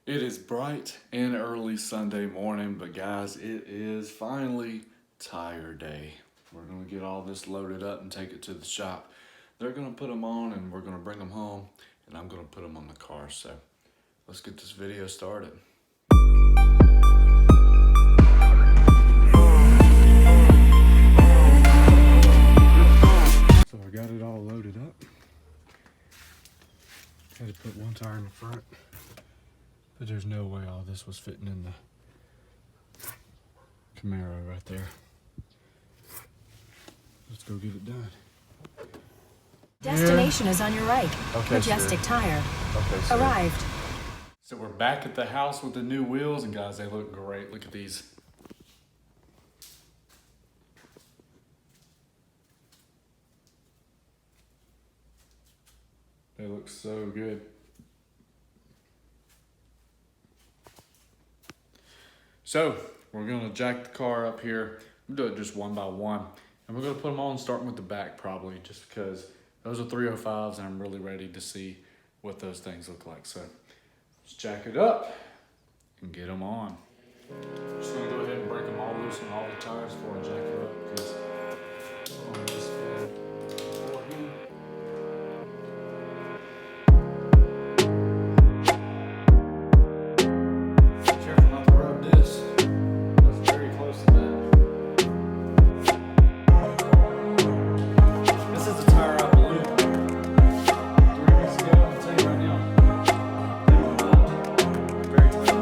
It is bright and early Sunday morning, but guys, it is finally tire day. We're gonna get all this loaded up and take it to the shop. They're gonna put them on and we're gonna bring them home, and I'm gonna put them on the car. So let's get this video started. So I got it all loaded up. Had to put one tire in the front. But there's no way all this was fitting in the Camaro right there. Let's go get it done. Destination is on your right. Okay, Majestic sir. Tire. Okay, sir. Arrived. So we're back at the house with the new wheels, and guys, they look great. Look at these. They look so good. So we're gonna jack the car up here. We'll do it just one by one. And we're gonna put them on, starting with the back probably, just because those are 305s and I'm really ready to see what those things look like. So let's jack it up and get them on. Just gonna go ahead and break them all loose on all the tires before I jack it up, because on this field, careful not to rub this. That's very close to that. This is a tire I blew 3 weeks ago. I'll tell you right now. They were not very tight.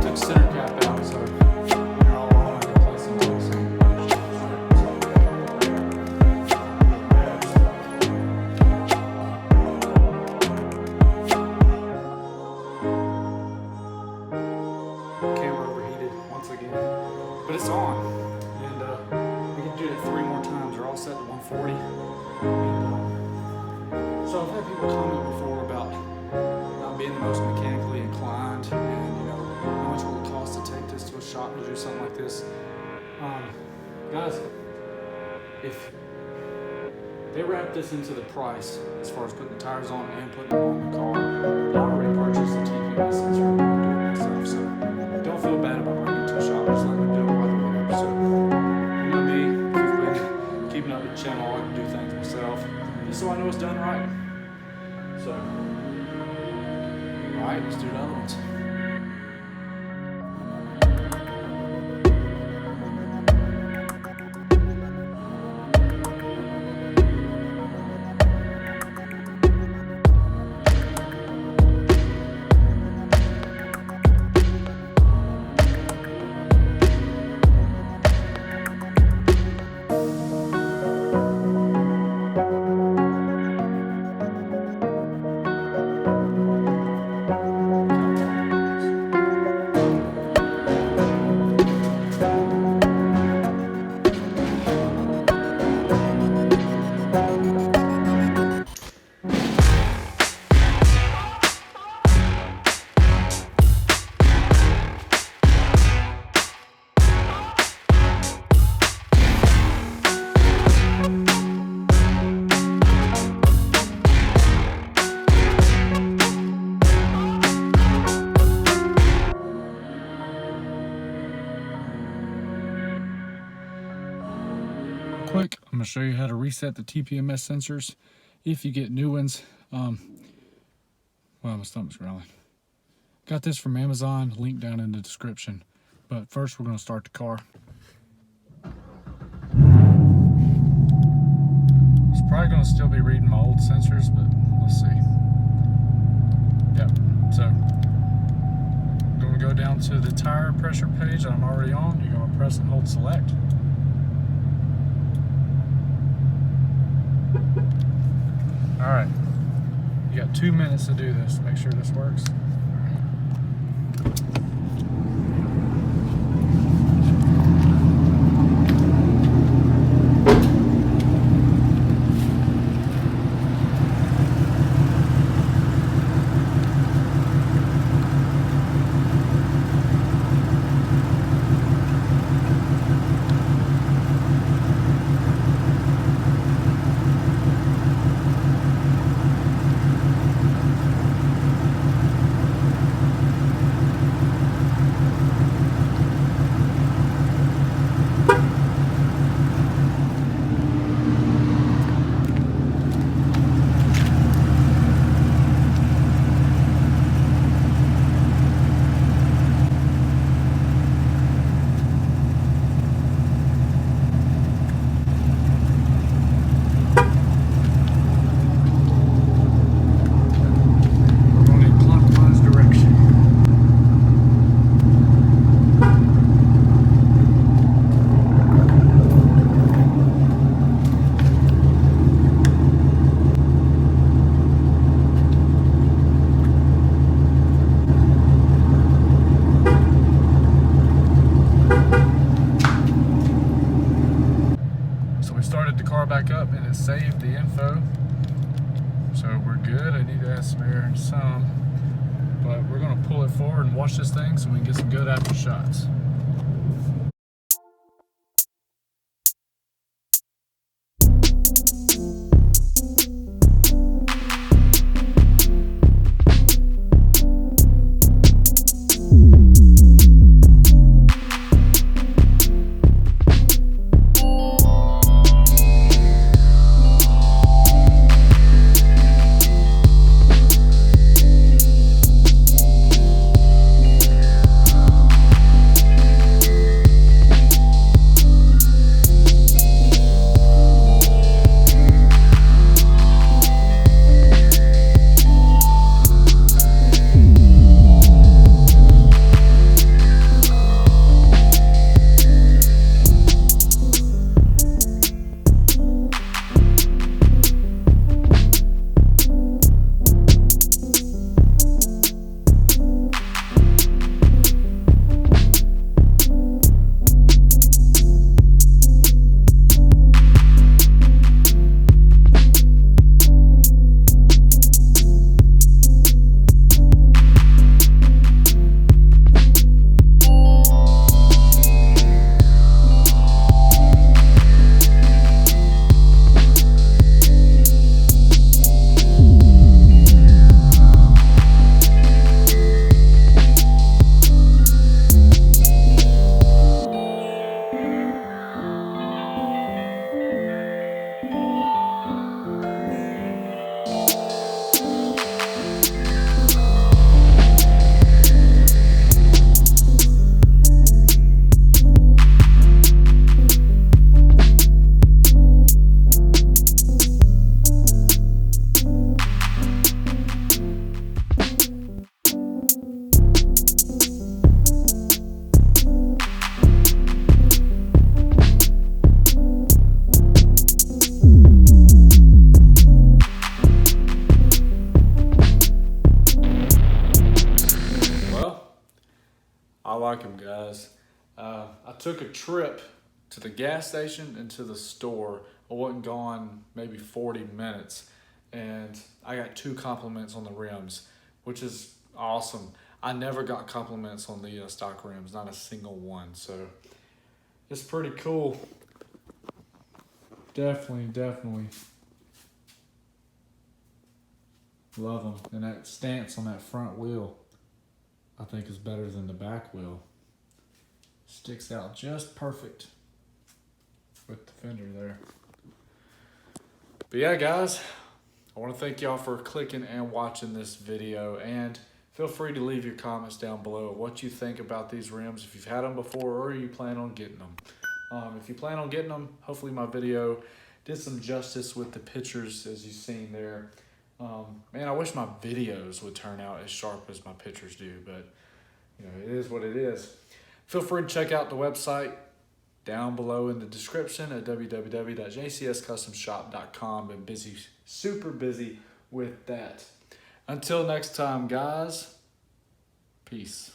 Took center cap out, so they're all on. I can place them all the same. Camera overheated once again, but it's on, and we can do it 3 more times. They're all set to 140. And, so I've had people comment before about not being the most mechanically inclined, and how much will it cost to take this to a shop to do something like this. Guys, if they wrap this into the price as far as putting the tires on and putting them on the car, I already purchased the TPS sensor and I'm doing it myself, so don't feel bad about bringing it to a shop. Just let them do it while they're there. So me, if you've been keeping up with the channel, I can do things myself just so I know it's done right. So alright, let's do the other ones. Quick, I'm going to show you how to reset the TPMS sensors if you get new ones. Well, my stomach's growling. Got this from Amazon, link down in the description. But first we're going to start the car. It's probably going to still be reading my old sensors, but let's see. Yep, so down to the tire pressure page that I'm already on. You're going to press and hold select. All right, you got 2 minutes to do this. Make sure this works. Back up and it saved the info, so we're good. I need to add some air in some, but we're going to pull it forward and watch this thing so we can get some good after shots. I like them, guys. I took a trip to the gas station and to the store. I wasn't gone maybe 40 minutes, and I got 2 compliments on the rims, which is awesome. I never got compliments on the stock rims, not a single one. So it's pretty cool. Definitely love them. And that stance on that front wheel, I think, is better than the back wheel. Sticks out just perfect with the fender there. But yeah, guys, I want to thank y'all for clicking and watching this video, and feel free to leave your comments down below what you think about these rims, if you've had them before or you plan on getting them. If you plan on getting them, hopefully my video did some justice with the pictures as you've seen there. Man, I wish my videos would turn out as sharp as my pictures do, but you know, it is what it is. Feel free to check out the website down below in the description at www.jcscustomshop.com. Been busy, super busy with that. Until next time, guys, peace.